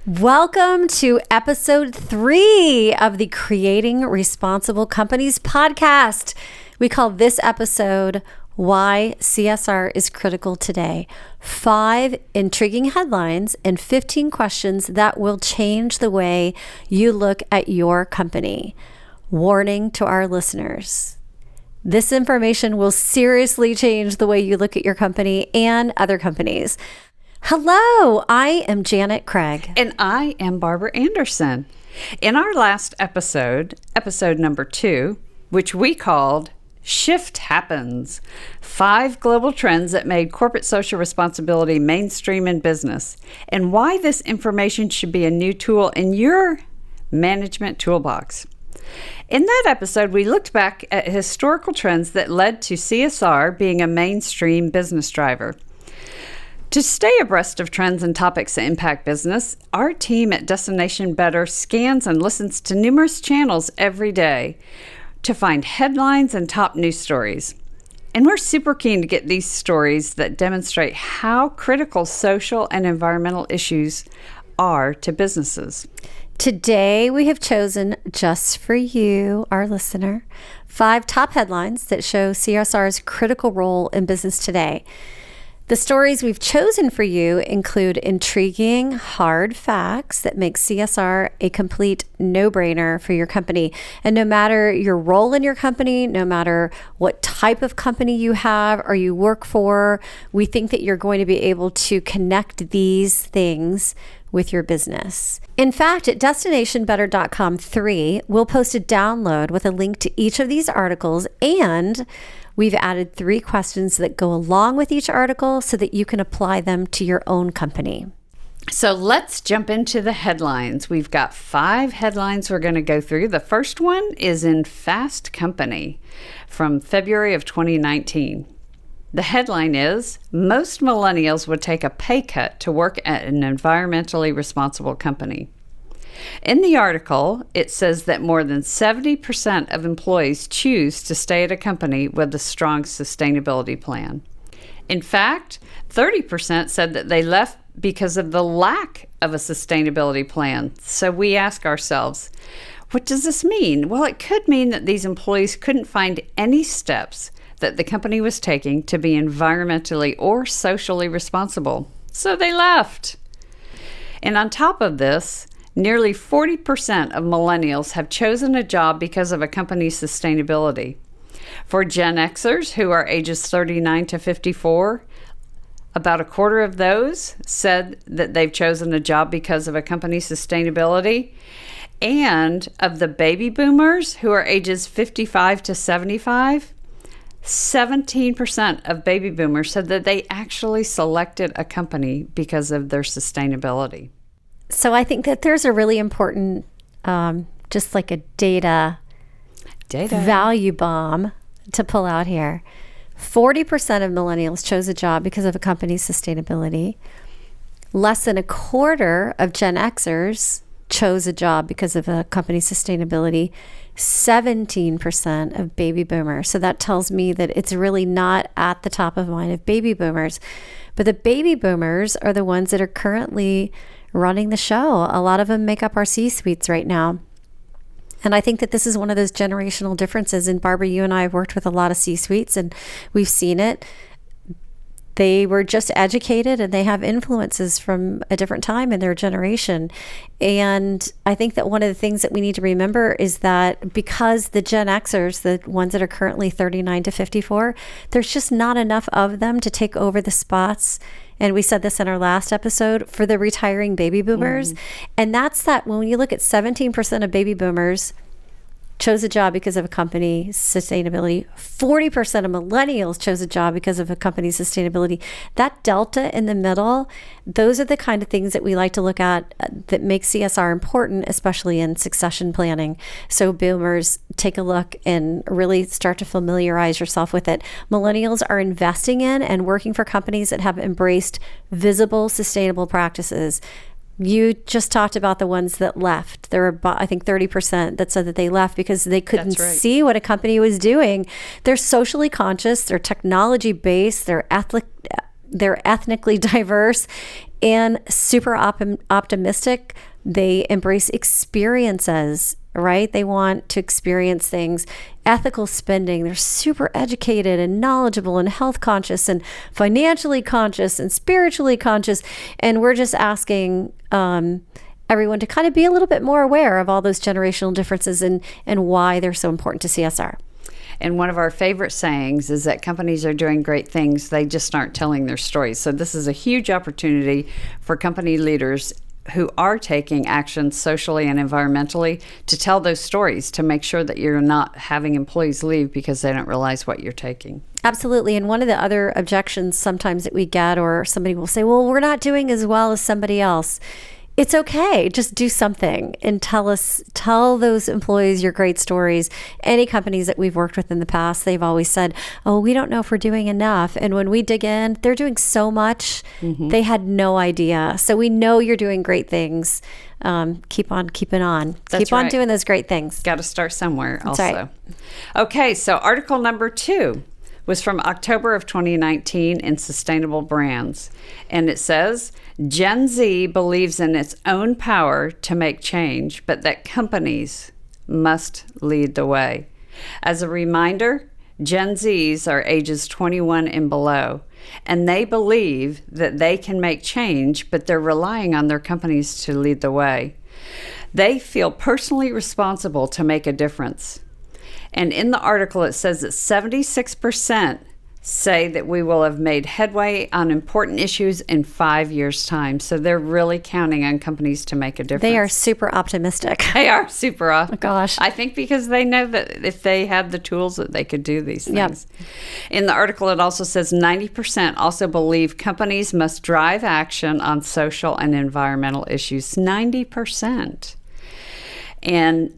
Welcome to episode 3 of the Creating Responsible Companies podcast. We call this episode Why CSR Is Critical Today. 5 intriguing headlines and 15 questions that will change the way you look at your company. Warning to our listeners. This information will seriously change the way you look at your company and other companies. Hello, I am Janet Craig. And I am Barbra Anderson. In our last episode number 2, which we called Shift Happens, 5 global trends that made corporate social responsibility mainstream in business, and why this information should be a new tool in your management toolbox. In that episode, we looked back at historical trends that led to CSR being a mainstream business driver. To stay abreast of trends and topics that impact business, our team at Destination Better scans and listens to numerous channels every day to find headlines and top news stories. And we're super keen to get these stories that demonstrate how critical social and environmental issues are to businesses. Today, we have chosen just for you, our listener, 5 top headlines that show CSR's critical role in business today. The stories we've chosen for you include intriguing, hard facts that make CSR a complete no-brainer for your company. And no matter your role in your company, no matter what type of company you have or you work for, we think that you're going to be able to connect these things with your business. In fact, at destinationbetter.com/3, we'll post a download with a link to each of these articles, and we've added 3 questions that go along with each article so that you can apply them to your own company. So let's jump into the headlines. We've got 5 headlines we're going to go through. The first one is in Fast Company from February of 2019. The headline is, most millennials would take a pay cut to work at an environmentally responsible company. In the article, it says that more than 70% of employees choose to stay at a company with a strong sustainability plan. In fact, 30% said that they left because of the lack of a sustainability plan. So we ask ourselves, what does this mean? Well, it could mean that these employees couldn't find any steps that the company was taking to be environmentally or socially responsible. So they left. And on top of this, nearly 40% of millennials have chosen a job because of a company's sustainability. For Gen Xers, who are ages 39 to 54, about a quarter of those said that they've chosen a job because of a company's sustainability. And of the baby boomers, who are ages 55 to 75, 17% of baby boomers said that they actually selected a company because of their sustainability. So I think that there's a really important, just like a data value bomb to pull out here. 40% of millennials chose a job because of a company's sustainability. Less than a quarter of Gen Xers chose a job because of a company's sustainability. 17% of baby boomers. So that tells me that it's really not at the top of mind of baby boomers. But the baby boomers are the ones that are currently running the show. A lot of them make up our C-suites right now. And I think that this is one of those generational differences. And Barbra, you and I have worked with a lot of C-suites and we've seen it. They were just educated and they have influences from a different time in their generation. And I think that one of the things that we need to remember is that because the Gen Xers, the ones that are currently 39 to 54, there's just not enough of them to take over the spots. And we said this in our last episode for the retiring baby boomers. And that's that when you look at 17% of baby boomers chose a job because of a company's sustainability. 40% of millennials chose a job because of a company's sustainability. That delta in the middle, those are the kind of things that we like to look at that make CSR important, especially in succession planning. So boomers, take a look and really start to familiarize yourself with it. Millennials are investing in and working for companies that have embraced visible, sustainable practices. You just talked about the ones that left. There were, I think, 30% that said that they left because they couldn't see what a company was doing. They're socially conscious, they're technology based, they're ethnically diverse, and super optimistic. They embrace experiences, right? They want to experience things. Ethical spending. They're super educated and knowledgeable and health conscious and financially conscious and spiritually conscious. And we're just asking everyone to kind of be a little bit more aware of all those generational differences and why they're so important to CSR. And one of our favorite sayings is that companies are doing great things, they just aren't telling their stories. So this is a huge opportunity for company leaders who are taking action socially and environmentally to tell those stories, to make sure that you're not having employees leave because they don't realize what you're taking. Absolutely. And one of the other objections sometimes that we get, or somebody will say, well, we're not doing as well as somebody else. It's okay. Just do something and tell those employees your great stories. Any companies that we've worked with in the past, they've always said, oh, we don't know if we're doing enough. And when we dig in, they're doing so much, they had no idea. So we know you're doing great things. Keep on keeping on. Keep on doing those great things. Got to start somewhere That's also. right. Okay, so article number 2 was from October of 2019 in Sustainable Brands. And it says, Gen Z believes in its own power to make change, but that companies must lead the way. As a reminder, Gen Zs are ages 21 and below, and they believe that they can make change, but they're relying on their companies to lead the way. They feel personally responsible to make a difference. And in the article, it says that 76% say that we will have made headway on important issues in 5 years' time. So they're really counting on companies to make a difference. They are super optimistic. They are super optimistic. Oh, gosh. I think because they know that if they had the tools that they could do these things. Yep. In the article, it also says 90% also believe companies must drive action on social and environmental issues. 90%. And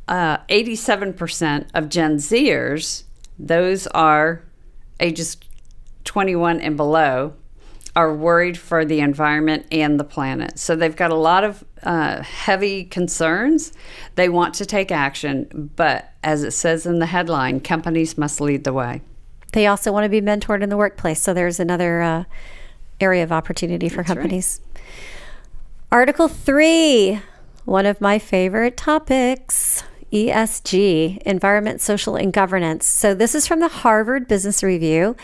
87% of Gen Zers, those are ages 21 and below, are worried for the environment and the planet. So they've got a lot of heavy concerns. They want to take action, but as it says in the headline, companies must lead the way. They also want to be mentored in the workplace. So there's another area of opportunity for That's companies. Right. Article 3, one of my favorite topics. ESG, Environment, Social, and Governance. So this is from the Harvard Business Review,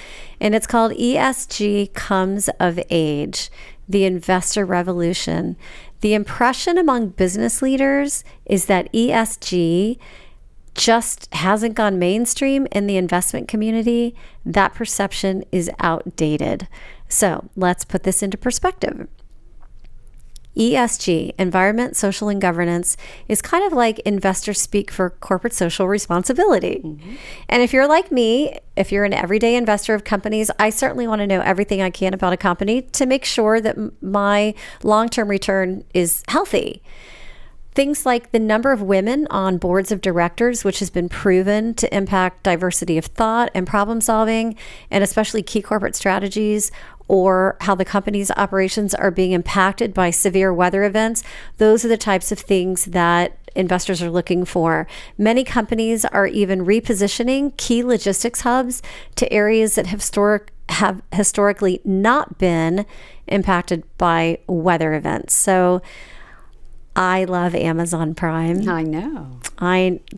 and it's called ESG Comes of Age, the Investor Revolution. The impression among business leaders is that ESG just hasn't gone mainstream in the investment community. That perception is outdated. So let's put this into perspective. ESG, Environment, Social, and Governance, is kind of like investor speak for corporate social responsibility. And if you're like me, if you're an everyday investor of companies, I certainly want to know everything I can about a company to make sure that my long-term return is healthy. Things like the number of women on boards of directors, which has been proven to impact diversity of thought and problem solving, and especially key corporate strategies, or how the company's operations are being impacted by severe weather events. Those are the types of things that investors are looking for. Many companies are even repositioning key logistics hubs to areas that have historically not been impacted by weather events. So I love Amazon Prime. I know.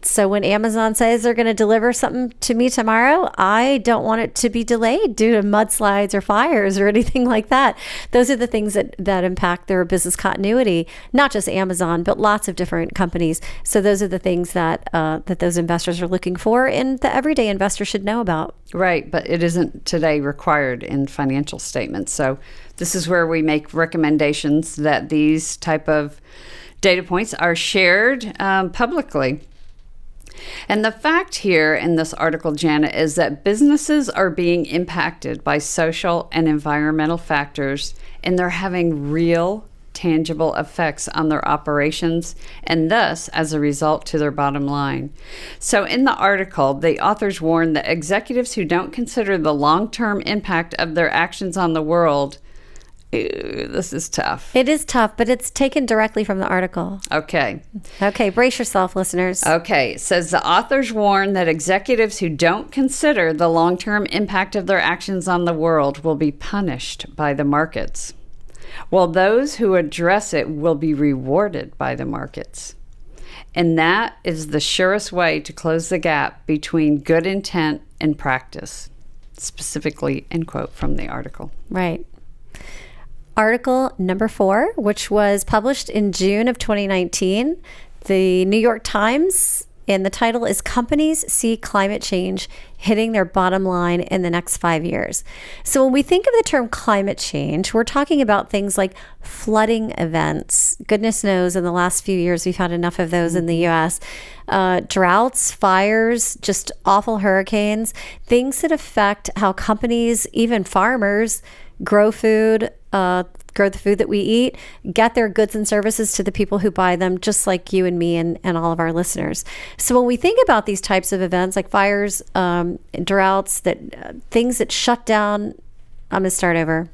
So when Amazon says they're going to deliver something to me tomorrow, I don't want it to be delayed due to mudslides or fires or anything like that. Those are the things that impact their business continuity, not just Amazon, but lots of different companies. So those are the things that those investors are looking for, and the everyday investor should know about. Right, but it isn't today required in financial statements. So this is where we make recommendations that these type of data points are shared publicly. And the fact here in this article, Janet, is that businesses are being impacted by social and environmental factors, and they're having real, tangible effects on their operations, and thus, as a result, to their bottom line. So in the article, the authors warn that executives who don't consider the long-term impact of their actions on the world. Ew, this is tough. It is tough, but it's taken directly from the article. Okay, brace yourself, listeners. Okay, it says the authors warn that executives who don't consider the long-term impact of their actions on the world will be punished by the markets. while those who address it will be rewarded by the markets. And that is the surest way to close the gap between good intent and practice, specifically, end quote from the article. Right. Article number 4, which was published in June of 2019, the New York Times, and the title is Companies See Climate Change Hitting Their Bottom Line in the Next 5 Years. So when we think of the term climate change, we're talking about things like flooding events. Goodness knows in the last few years we've had enough of those in the US. Droughts, fires, just awful hurricanes, things that affect how companies, even farmers, grow food, grow the food that we eat, get their goods and services to the people who buy them, just like you and me and all of our listeners. So when we think about these types of events like fires, droughts, things that shut down, I'm going to start over.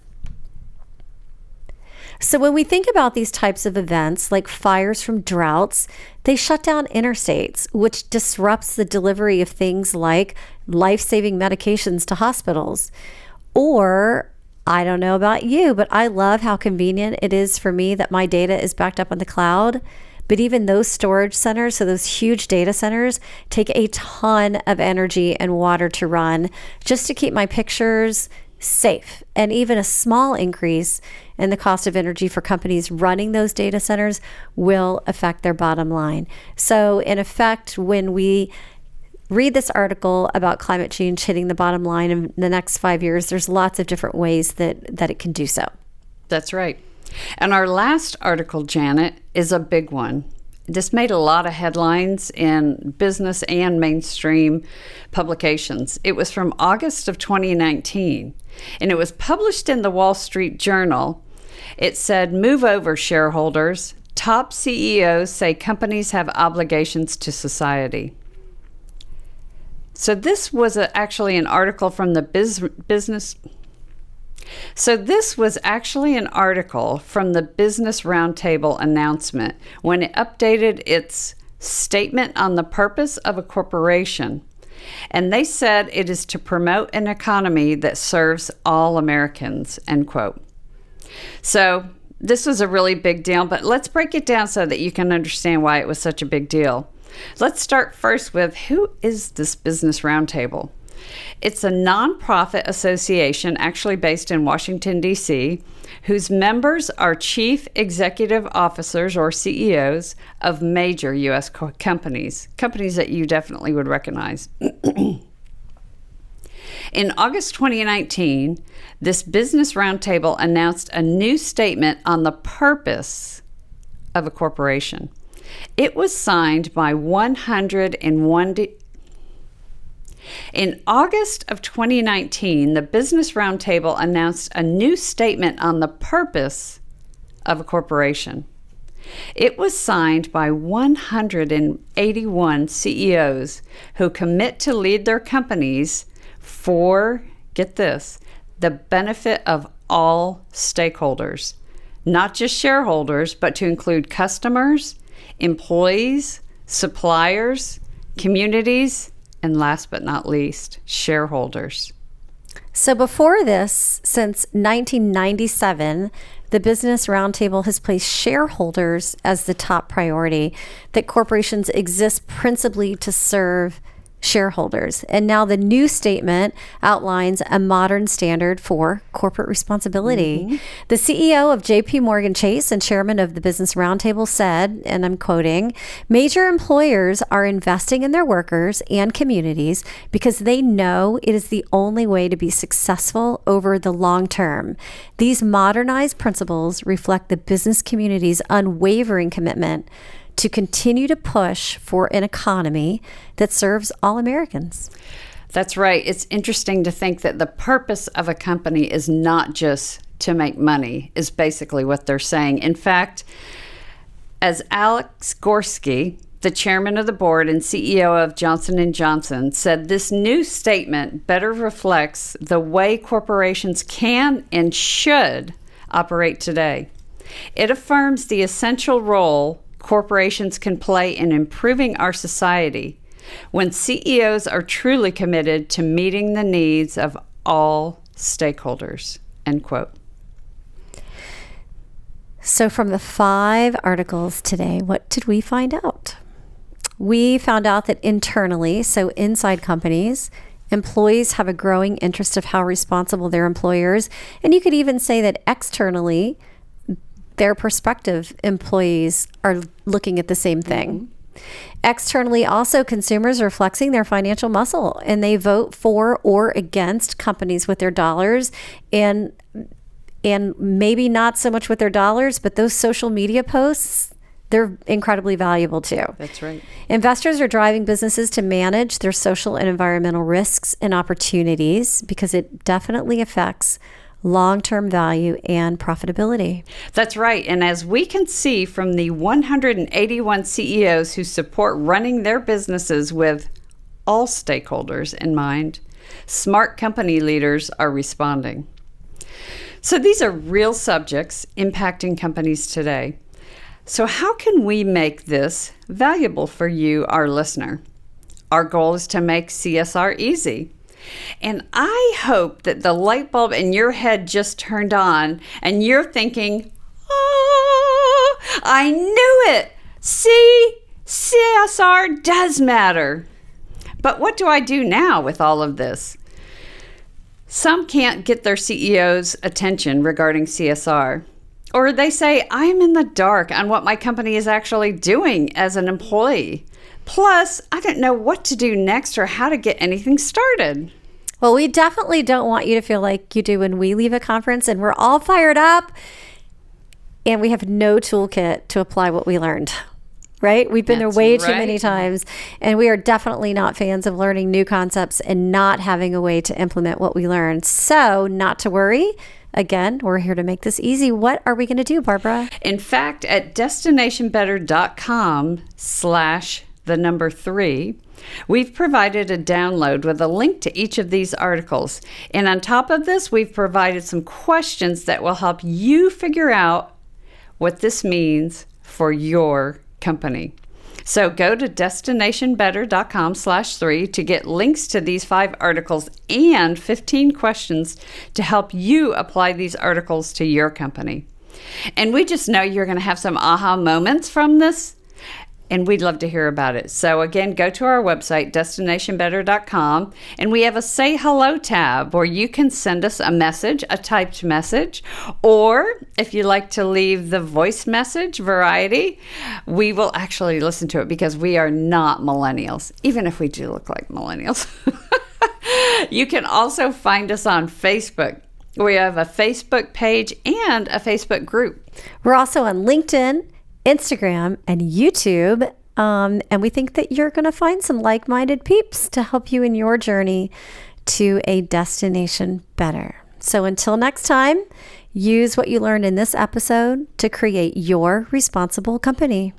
So when we think about these types of events like fires from droughts, they shut down interstates, which disrupts the delivery of things like life-saving medications to hospitals. Or I don't know about you, but I love how convenient it is for me that my data is backed up on the cloud. But even those storage centers, so those huge data centers, take a ton of energy and water to run just to keep my pictures safe. And even a small increase in the cost of energy for companies running those data centers will affect their bottom line. So in effect, when we read this article about climate change hitting the bottom line in the next 5 years, there's lots of different ways that it can do so. That's right. And our last article, Janet, is a big one. This made a lot of headlines in business and mainstream publications. It was from August of 2019, and it was published in the Wall Street Journal. It said, "Move over, shareholders. Top CEOs say companies have obligations to society." So this was actually an article from the Business Roundtable announcement when it updated its statement on the purpose of a corporation. And they said it is to promote an economy that serves all Americans, end quote. So this was a really big deal, but let's break it down so that you can understand why it was such a big deal. Let's start first with, who is this Business Roundtable? It's a nonprofit association actually based in Washington, D.C., whose members are chief executive officers or CEOs of major U.S. companies that you definitely would recognize. In August 2019, this Business Roundtable announced a new statement on the purpose of a corporation. It was signed by 101. In August of 2019, the Business Roundtable announced a new statement on the purpose of a corporation. It was signed by 181 CEOs who commit to lead their companies for, get this, the benefit of all stakeholders, not just shareholders, but to include customers, employees, suppliers, communities, and last but not least, shareholders. So before this, since 1997, the Business Roundtable has placed shareholders as the top priority, that corporations exist principally to serve shareholders. And now the new statement outlines a modern standard for corporate responsibility. Mm-hmm. The CEO of JP Morgan Chase and chairman of the Business Roundtable said, and I'm quoting, "Major employers are investing in their workers and communities because they know it is the only way to be successful over the long term. These modernized principles reflect the business community's unwavering commitment to continue to push for an economy that serves all Americans." That's right. It's interesting to think that the purpose of a company is not just to make money, is basically what they're saying. In fact, as Alex Gorski, the chairman of the board and CEO of Johnson & Johnson, said, this new statement better reflects the way corporations can and should operate today. It affirms the essential role corporations can play in improving our society when CEOs are truly committed to meeting the needs of all stakeholders, end quote. So from the 5 articles today, what did we find out? We found out that internally, so inside companies, employees have a growing interest of how responsible their employers, and you could even say that externally, their prospective employees are looking at the same thing. Externally, also, consumers are flexing their financial muscle, and they vote for or against companies with their dollars, and maybe not so much with their dollars, but those social media posts, they're incredibly valuable too. That's right. Investors are driving businesses to manage their social and environmental risks and opportunities because it definitely affects long-term value and profitability. That's right. And as we can see from the 181 CEOs who support running their businesses with all stakeholders in mind, smart company leaders are responding. So these are real subjects impacting companies today. So how can we make this valuable for you, our listener? Our goal is to make CSR easy. And I hope that the light bulb in your head just turned on and you're thinking, oh, I knew it. See, CSR does matter. But what do I do now with all of this? Some can't get their CEO's attention regarding CSR. Or they say, I'm in the dark on what my company is actually doing as an employee. Plus, I don't know what to do next or how to get anything started. Well, we definitely don't want you to feel like you do when we leave a conference and we're all fired up and we have no toolkit to apply what we learned. Right? We've been there way too many times, and we are definitely not fans of learning new concepts and not having a way to implement what we learned. So not to worry. Again, we're here to make this easy. What are we going to do, Barbara? In fact, at destinationbetter.com/3, we've provided a download with a link to each of these articles. And on top of this, we've provided some questions that will help you figure out what this means for your company. So go to destinationbetter.com/3 to get links to these 5 articles and 15 questions to help you apply these articles to your company. And we just know you're going to have some aha moments from this, and we'd love to hear about it. So again, go to our website, destinationbetter.com, and we have a Say Hello tab where you can send us a message, a typed message, or if you like to leave the voice message variety, we will actually listen to it because we are not millennials, even if we do look like millennials. You can also find us on Facebook. We have a Facebook page and a Facebook group. We're also on LinkedIn, Instagram, and YouTube. And we think that you're going to find some like-minded peeps to help you in your journey to a destination better. So until next time, use what you learned in this episode to create your responsible company.